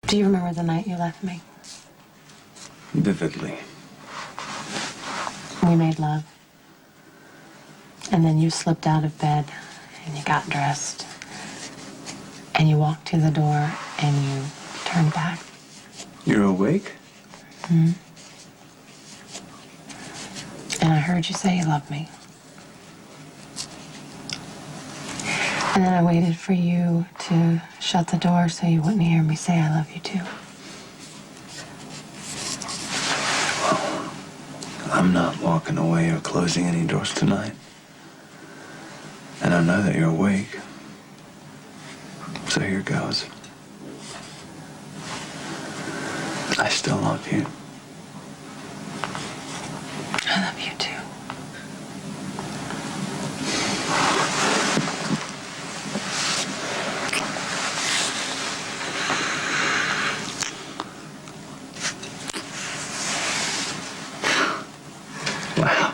Do you remember the night you left me? Vividly. We made love. And then you slipped out of bed and you got dressed. And you walked to the door and you turned back. You're awake? Mm-hmm. And I heard you say you loved me. And then I waited for you to shut the door so you wouldn't hear me say I love you too. I'm not walking away or closing any doors tonight. And I know that you're awake. So here goes. I still love you. I love you too. Wow.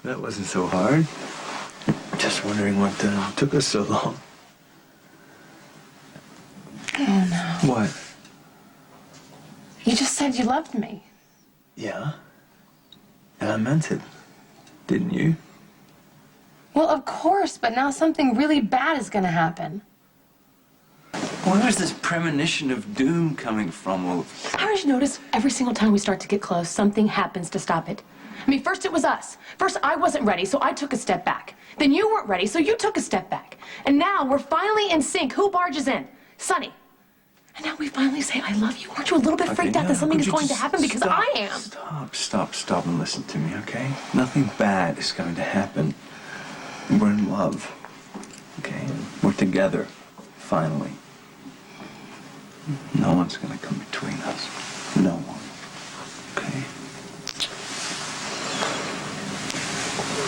That wasn't so hard. Just wondering what took us so long. Oh, no. What? You just said you loved me. Yeah. And I meant it. Didn't you? Well, of course, but now something really bad is going to happen. Where's this premonition of doom coming from? Well, Haven't you noticed every single time we start to get close, something happens to stop it? I mean, first it was us. First, I wasn't ready, so I took a step back. Then you weren't ready, so you took a step back. And now we're finally in sync. Who barges in? Sonny. And now we finally say, I love you. Aren't you a little bit freaked out that something is going to happen? Because I am. Stop and listen to me, okay? Nothing bad is going to happen. We're in love, okay? We're together, finally. No one's going to come between us. No one, okay?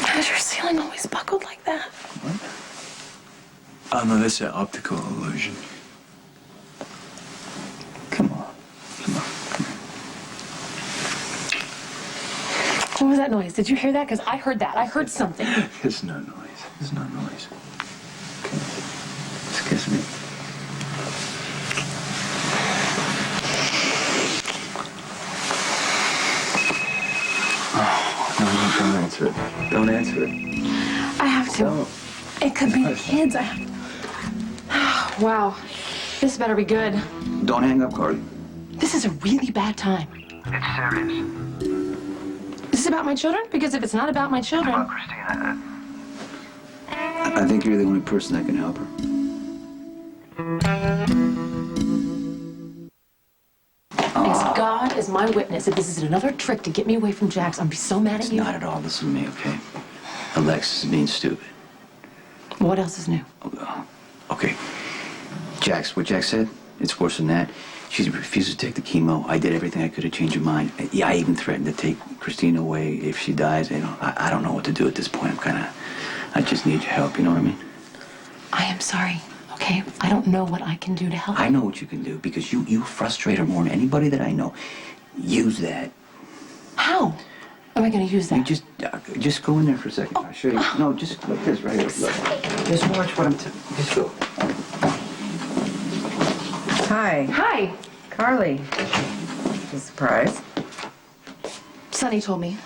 How is your ceiling always buckled like that? What? Oh, no, that's an optical illusion. Come on. What was that noise? Did you hear that? Because I heard that. I heard something. There's no noise. There's no noise. Okay. Just kiss me. Oh, no, don't answer it. Don't answer it. I have to. Don't. It could be the kids. I have to. Wow. This better be good. Don't hang up, Carly. This is a really bad time. It's serious. Is this about my children? Because if it's not about my children... Well, Christina, I think you're the only person that can help her. As God is my witness, if this is another trick to get me away from Jax, I'm be so mad at you. Not at all. Listen to me, okay? Alexis is being stupid. What else is new? Okay. What Jax said, it's worse than that. She refuses to take the chemo. I did everything I could to change her mind. Yeah, I even threatened to take Christina away if she dies. You know, I don't know what to do at this point. I just need your help, you know what I mean? I am sorry, okay? I don't know what I can do to help. I know what you can do because you frustrate her more than anybody that I know. Use that. How am I going to use that? You just go in there for a second. I'll show you. No, just like this right here. Look. Just watch what I'm telling you. Just go. Hi. Hi. Carly. A surprise. Sonny told me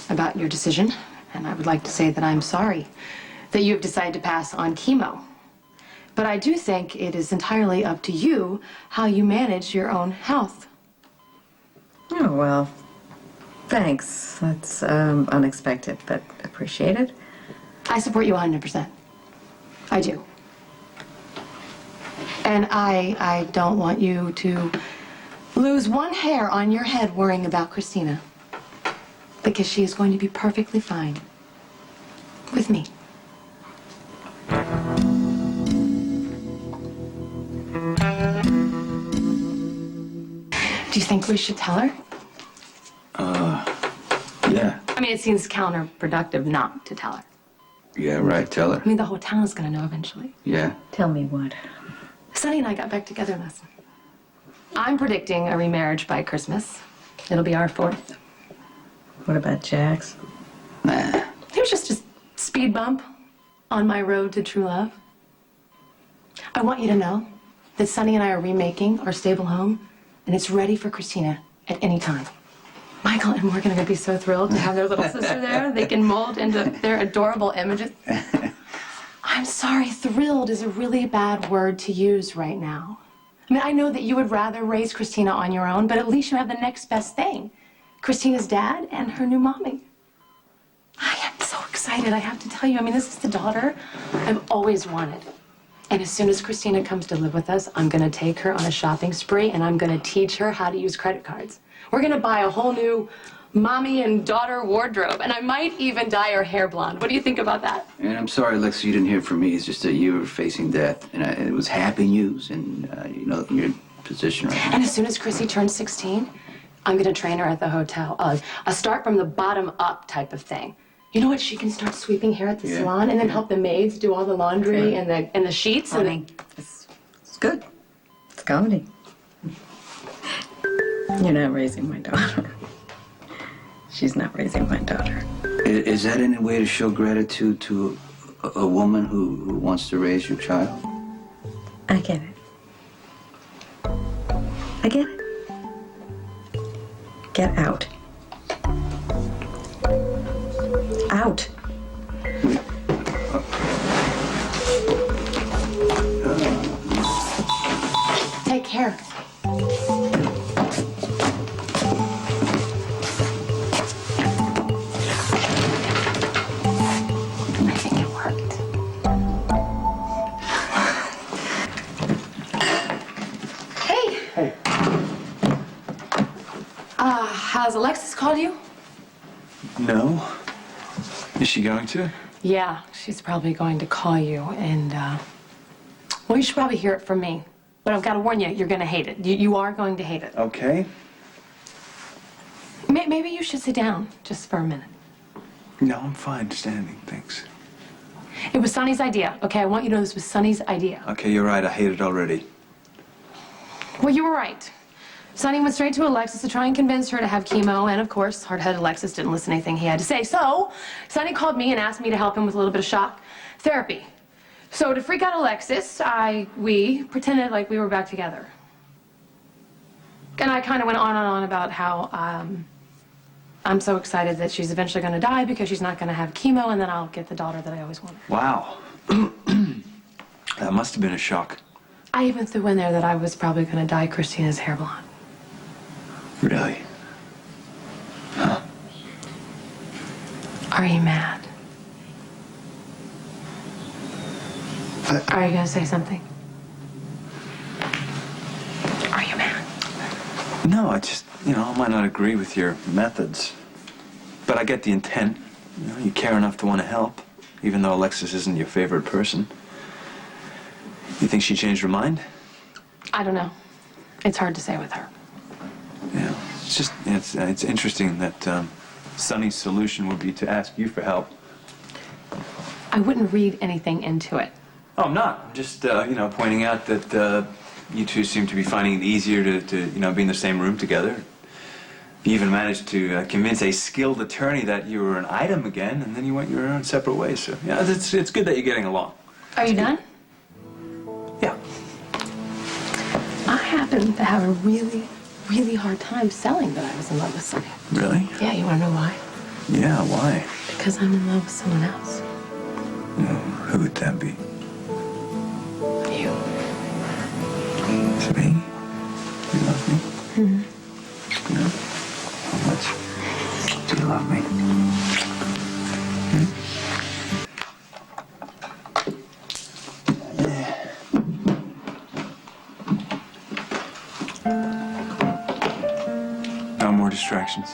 about your decision, and I would like to say that I'm sorry that you have decided to pass on chemo. But I do think it is entirely up to you how you manage your own health. Oh, well, thanks. That's unexpected, but appreciated. I support you 100%. I do. And I don't want you to lose one hair on your head worrying about Christina. Because she is going to be perfectly fine with me. Do you think we should tell her? Yeah. I mean, it seems counterproductive not to tell her. Yeah, right. Tell her. I mean, the whole town is going to know eventually. Yeah. Tell me what. Sonny and I got back together last night. I'm predicting a remarriage by Christmas. It'll be our fourth. What about Jax? Nah. It was just a speed bump on my road to true love. I want you to know that Sonny and I are remaking our stable home, and it's ready for Christina at any time. Michael and Morgan are going to be so thrilled to have their little sister there. They can mold into their adorable images. I'm sorry, thrilled is a really bad word to use right now. I mean, I know that you would rather raise Christina on your own, but at least you have the next best thing. Christina's dad and her new mommy. I am so excited, I have to tell you. I mean, this is the daughter I've always wanted. And as soon as Christina comes to live with us, I'm gonna take her on a shopping spree and I'm gonna teach her how to use credit cards. We're gonna buy a whole new mommy and daughter wardrobe, and I might even dye her hair blonde. What do you think about that? And I'm sorry, Alexis, you didn't hear from me. It's just that you were facing death, and it was happy news, and you know your position right now. And as soon as Chrissy turns 16, I'm gonna train her at the hotel. A start from the bottom up type of thing. You know what? She can start sweeping hair at the salon, and then help the maids do all the laundry and the sheets. Honey, it's good. It's comedy. You're not raising my daughter. She's not raising my daughter. Is that any way to show gratitude to a woman who wants to raise your child? I get it. I get it. Get out. Out. Take care. I think it worked. Hey. Hey. Has Alexis called you? No. Is she going to? Yeah, she's probably going to call you, and, well, you should probably hear it from me. But I've got to warn you, you're going to hate it. You are going to hate it. Okay. Maybe you should sit down just for a minute. No, I'm fine standing, thanks. It was Sonny's idea, okay? I want you to know this was Sonny's idea. Okay, you're right, I hate it already. Well, you were right. Sonny went straight to Alexis to try and convince her to have chemo, and of course, hard-headed Alexis didn't listen to anything he had to say. So, Sonny called me and asked me to help him with a little bit of shock therapy. So, to freak out Alexis, we pretended like we were back together. And I kind of went on and on about how I'm so excited that she's eventually going to die because she's not going to have chemo, and then I'll get the daughter that I always wanted. Wow. That must have been a shock. I even threw in there that I was probably going to dye Christina's hair blonde. Really? Huh? Are you mad? Are you going to say something? Are you mad? No, I just, I might not agree with your methods. But I get the intent. You care enough to want to help, even though Alexis isn't your favorite person. You think she changed her mind? I don't know. It's hard to say with her. Yeah. It's just, it's interesting that Sonny's solution would be to ask you for help. I wouldn't read anything into it. Oh, I'm not. I'm just, pointing out that you two seem to be finding it easier to be in the same room together. You even managed to convince a skilled attorney that you were an item again, and then you went your own separate ways. So, yeah, it's good that you're getting along. Are you done? Yeah. I happen to have a really, really hard time selling that I was in love with Sonny. Really? Yeah, you want to know why? Yeah, why? Because I'm in love with someone else. Who would that be? You. It's me? You love me? Mm-hmm. Yeah. How much do you love me? No more distractions.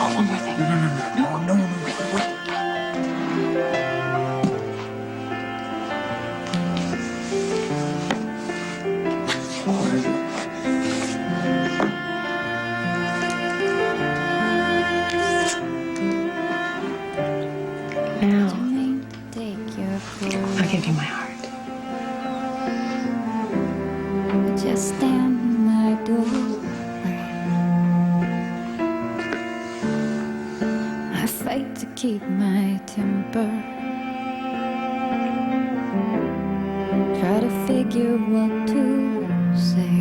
Oh, one more thing. No, wait. What is it? Now, I'll give you my heart. Just stand in my doorway. I fight to keep my temper. try to figure what to say.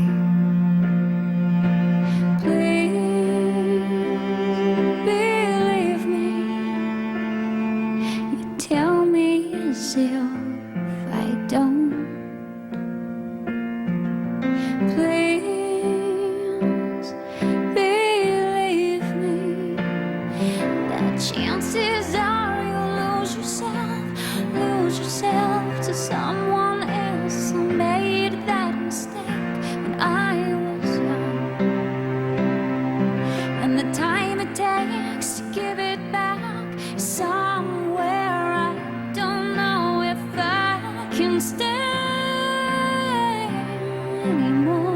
Please believe me. You tell me as if I don't. Please believe me. The chances are you'll lose yourself to someone else who made that mistake when I was young. And the time it takes to give it back is somewhere I don't know if I can stay anymore.